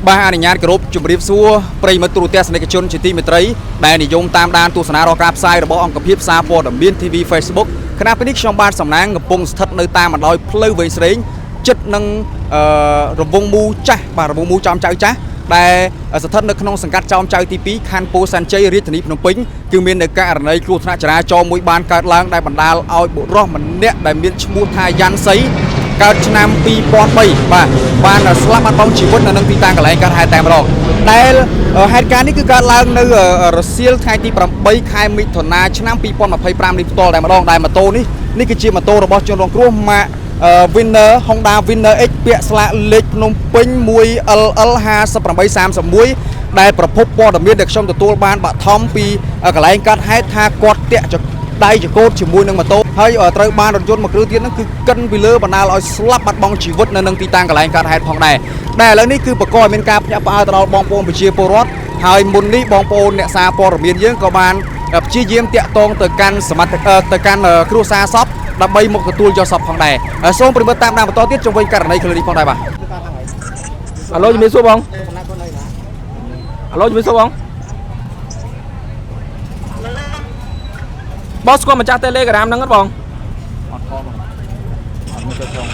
បាទអនុញ្ញាតគោរពជម្រាបសួរប្រិយមិត្តទូរទស្សនិកជនជាទីមេត្រីដែលនិយមតាមដានទស្សនារាល់ការផ្សាយរបស់អង្គភាពសារព័ត៌មាន TV Facebook ខណៈពេលនេះខ្ញុំបាទសំណាងកំពុងស្ថិតនៅតាមបណ្ដោយផ្លូវវែងស្រេងចិត្តនឹងរង្វង់មូចាស់បាទរង្វង់មូចំចៅចាស់ដែលស្ថិតនៅក្នុងសង្កាត់ចោមចៅទី2ខណ្ឌពោធិ៍សែនជ័យរាជធានីភ្នំពេញគឺមាននៅករណីគ្រោះថ្នាក់ចរាចរណ៍មួយបានកើតឡើងដែលបណ្ដាលឲ្យបុរសម្នាក់ដែលមានឈ្មោះថាយ៉ាន់សីកើតឆ្នាំ2003បាទបានស្លាប់បាត់បង់ជីវិតនៅនឹងទីតាំងកន្លែងកើតហេតុតែម្ដងដែលហេតុការណ៍នេះគឺកើតឡើងនៅរសៀលថ្ងៃទី8ខែមិថុនាឆ្នាំ2025នេះផ្ទាល់តែម្ដងដែលម៉ូតូនេះគឺជាម៉ូតូរបស់ជនរងគ្រោះម៉ាកWinner Honda Winner X ពាក់ស្លាកលេខភ្នំពេញ 1LL 5831ដែលប្រភពព័ត៌មានដែលខ្ញុំទទួលបានបឋមពីកន្លែងកាត់ហេតុថាគាត់តាក់ដៃចកោតជាមួយនឹងម៉ូតូហើយត្រូវបានរថយន្តមួយគ្រឿងទៀតហ្នឹងគឺកិនពីលើបណ្ដាលឲ្យស្លាប់បាត់បង់ជីវិតនៅនឹងទីតាំងកន្លែងកាត់ហេតុផងដែរឥឡូវនេះគឺបង្កឲ្យមានការភ្ញាក់ផ្អើលទៅដល់បងប្អូនប្រជាពលរដ្ឋហើយមុននេះបងប្អូនអ្នកសារព័ត៌មានយើងក៏បានព្យាយាមតាក់ទងទៅកាន់គ្រួសារសពដើម្បីមកទទួលយកសពផងដែរសូមប្រិមត្តតាមដានបន្តទៀតជុំវិញករណីខ្លីនេះផងដែរបាទអាឡូជំរាបសួរបងអាឡូជំរាបសួរបងស្គាល់ម្ចាស់ Telegram ហ្នឹងអត់បងអត់ខបងអត់មានចូល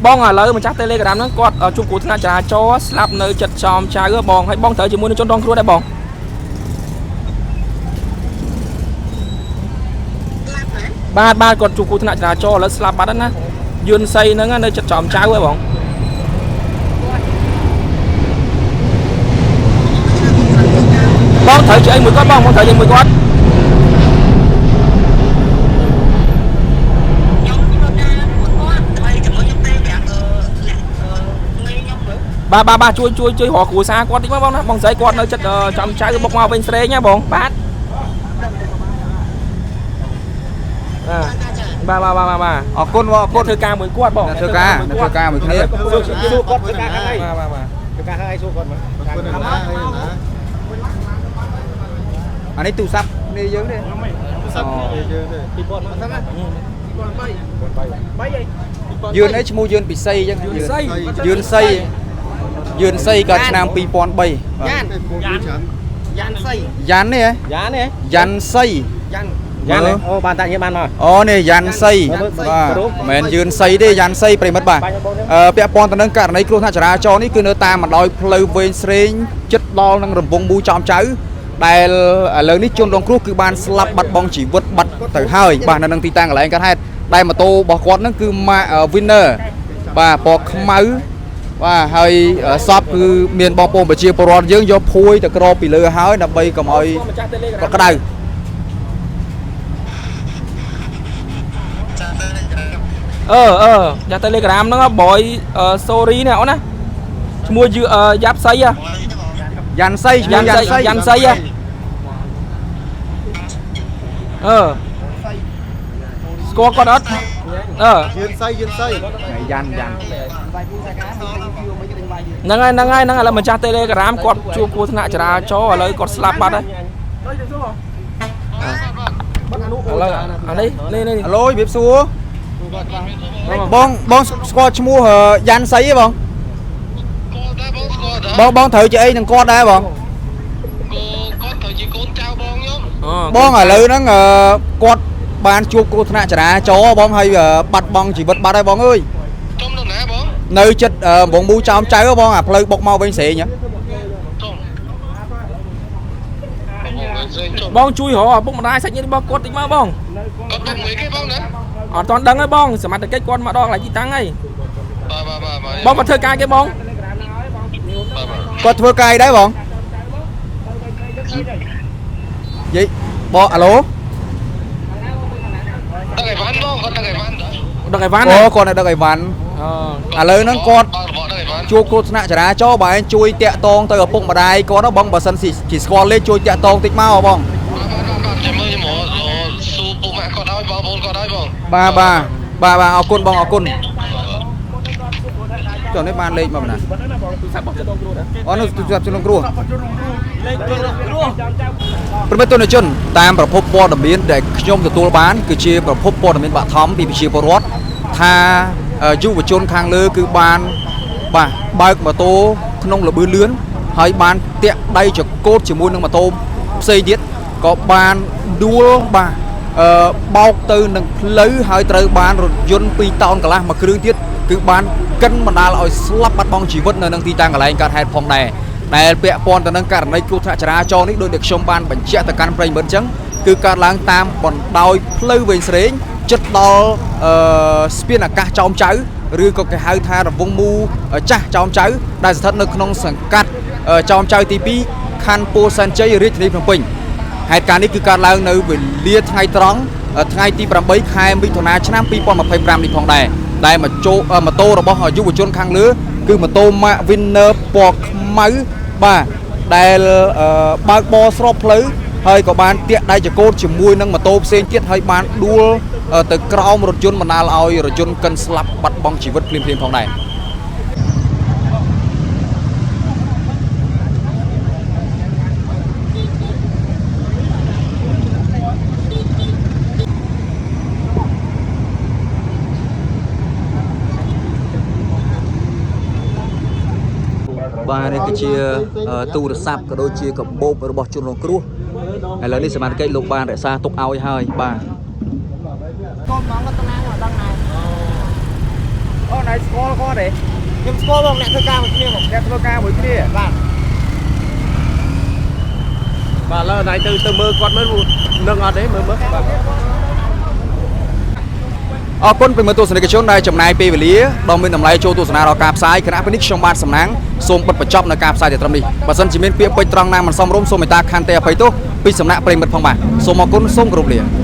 បងឥឡូវម្ចាស់ Telegram ហ្នឹងគាត់ជួបគ្រោះថ្នាក់ចរាចរណ៍ស្លាប់នៅចិត្តចោមចៅបងហើយបងត្រូវជាមួយនឹងជនរងគ្រោះដែរបងបាទគាត់ជួបគ្រោះថ្នាក់ចរាចរណ៍ឥឡូវស្លាប់បាត់ហើយណាយួនសីហ្នឹងនៅចិត្តចោមចៅហ៎បងត្រូវជ័យមួយគាត់បងត្រូវជ័យមួយគាត់បាទជួយរកគ្រួសារគាត់តិចមកបងណាបងស្រីគាត់នៅចិត្តចំចៅបុកមកវិញស្រេងណាបងបាទអរគុណធ្វើការមួយគាត់បងធ្វើការមួយគ្នាសួរគាត់ធ្វើការខាងអីធ្វើការខាងអីសួរគាត់មើលអានេះទូរស័ព្ទនេះយើងទេទូរស័ព្ទយើងទេ2000មកហ្នឹងណា2003យឿនអីឈ្មោះយឿនពិសីអញ្ចឹងយឿនសីកើតឆ្នាំ2003យ៉ាន់សីយ៉ាន់នេះយ៉ាន់សីយ៉ាន់អូបានតាញបានមកអូនេះយ៉ាន់សីបាទមិនមែនយឿនសីទេយ៉ាន់សីប្រិមិត្តបាទពាក់ព័ន្ធទៅនឹងករណីគ្រោះថ្នាក់ចរាចរណ៍នេះគឺនៅតាមបណ្ដោយផ្លូវវែងស្រេងចិត្តដល់នឹងរង្វង់មូចំចៅដែលឥឡូវនេះជនរងគ្រោះគឺបានស្លាប់បាត់បង់ជីវិតបាត់ទៅហើយបាទនៅនឹងទីតាំងកន្លែងកើតហេតុដែលម៉ូតូរបស់គាត់ហ្នឹងគឺ Winner បាទពណ៌ខ្មៅបាទហើយសពគឺមានបងប្អូនប្រជាពលរដ្ឋយើងយកភួយទៅក្របពីលើហើយដើម្បីកុំឲ្យគាត់ក្តៅចា Telegram ហ្នឹងបយ sorry នេះអូនណាឈ្មោះយ៉ាប់សីយ៉ាន់សីយ៉ាន់សីស្គាល់គាត់អត់យឿនសីយ៉ាន់ហ្នឹងហើយឥឡូវម្ចាស់ Telegram គាត់ជួបគ្រោះថ្នាក់ចរាចរណ៍ឥឡូវគាត់ស្លាប់បាត់ហើយឥឡូវអានេះអាឡូជំរាបសួរបងស្គាល់ឈ្មោះយ៉ាន់សីទេបងត្រូវជាអីនឹងគាត់ដែរបងគាត់ត្រូវជាកូនចៅបងខ្ញុំបងឥឡូវហ្នឹងគាត់បានជួបគ្រោះថ្នាក់ចរាចរណ៍បងហើយបាត់បង់ជីវិតបាត់ហើយបងអើយចំនៅណាបងនៅចិត្តវងមូចោមចៅបងអាផ្លូវបុកមកវិញស្រេងបងជួយរកឪពុកម្ដាយសាច់ញាតិរបស់គាត់តិចមកបងគាត់ដឹងមួយគេបងណាអត់ទាន់ដឹងទេបងសមត្ថកិច្ចគាត់មកដល់កន្លែងទីតាំងហើយបងគាត់ធ្វើការគេបងគាត់ធ្វើការដែរបងយីបងអាឡូដឹកអីវ៉ាន់បងគាត់ដឹកអីវ៉ាន់អូគាត់នៅដឹកអីវ៉ាន់ឥឡូវហ្នឹងគាត់ជួបគ្រោះថ្នាក់ចរាចរណ៍បើឯងជួយតាក់ទងទៅឪពុកម្ដាយគាត់បងបើសិនជាស្គាល់លេខជួយតាក់ទងតិចមកបងចាំមើលខ្ញុំសួរពុកម៉ាក់គាត់ឲ្យបងប្អូនគាត់ឲ្យបងបាទអរគុណបងអរគុណចុះនេះបានលេខមកណាទូរស័ព្ទរបស់ជនរងគ្រោះអូនោះទូរស័ព្ទជនរងគ្រោះលេខជនរងគ្រោះប្រិមិត្តជន តាមប្រភពព័ត៌មានដែលខ្ញុំទទួលបានគឺជាប្រភពព័ត៌មានបឋមពីប្រជាពលរដ្ឋថាយុវជនខាងលើគឺបាន បាទបើកម៉ូតូក្នុងល្បឿនលឿនហើយបានតាក់ដៃចកូតជាមួយនឹងម៉ូតូផ្សេងទៀតក៏បានដួលបាទបោកទៅនឹងផ្លូវហើយត្រូវបានរថយន្ត2តោនកន្លះមួយគ្រឿងទៀតគឺបានកិនបណ្ដាលឲ្យស្លាប់បាត់បង់ជីវិតនៅនឹងទីតាំងកន្លែងកើតហេតុផងដែរដែលពាក់ព័ន្ធទៅនឹងករណីគ្រោះថ្នាក់ចរាចរណ៍នេះដោយដែលខ្ញុំបានបញ្ជាក់ទៅកាន់ប្រិយមិត្តអញ្ចឹងគឺកើតឡើងតាមបណ្ដោយផ្លូវវែងស្រេងជិតដល់ស្ពានអាកាសចោមចៅឬក៏គេហៅថារង្វង់មូចាស់ចោមចៅដែលស្ថិតនៅក្នុងសង្កាត់ចោមចៅទី2ខណ្ឌពោធិ៍សែនជ័យរាជធានីភ្នំពេញហេតុការណ៍នេះគឺកើតឡើងនៅវេលាថ្ងៃត្រង់ថ្ងៃទី8ខែមិថុនាឆ្នាំ2025នេះផងដែរដែលម៉ូតូរបស់យុវជនខាងលើគឺម៉ូតូ Mark Winner ពណ៌ខ្មៅបាទដែលបើកបរស្របផ្លូវហើយក៏បានតាក់ដៃចកូតជាមួយនឹងម៉ូតូផ្សេងទៀតហើយបានដួលទៅក្រោមរថយន្តបណ្ដាលឲ្យរថយន្តកិនស្លាប់បាត់បង់ជីវិតភ្លាមៗផងដែរបាទនេះគឺជាទូរស័ព្ទក៏ដូចជាកាបូបរបស់ជនរងគ្រោះឥឡូវនេះសមាជិកលោកបានរក្សាទុកឲ្យហើយបាទកូនបងគាត់តំណាងមកដល់ណៃអូណៃស្គាល់គាត់ទេខ្ញុំស្គាល់បងអ្នកធ្វើការមួយគ្នាបងអ្នកធ្វើការមួយគ្នាបាទបាទឥឡូវណៃទៅមើលគាត់មើលនឹងអត់ទេមើលបាទអរគុណប្រិយមិត្តទស្សនិកជនដែលចំណាយពេលវេលាដ៏មានតម្លៃចូលទស្សនាដល់ការផ្សាយគណៈពេលនេះខ្ញុំបាទសំណាងសូមបិទបញ្ចប់នៅការផ្សាយត្រឹមនេះបើសិនជាមានពាក្យពេចន៍ត្រង់ណាមិនសមរម្យសូមមេត្តាខន្តីអភ័យទោសពីសំណាក់ប្រិយមិត្តផងបាទសូមអរគុណសូមគោរពលា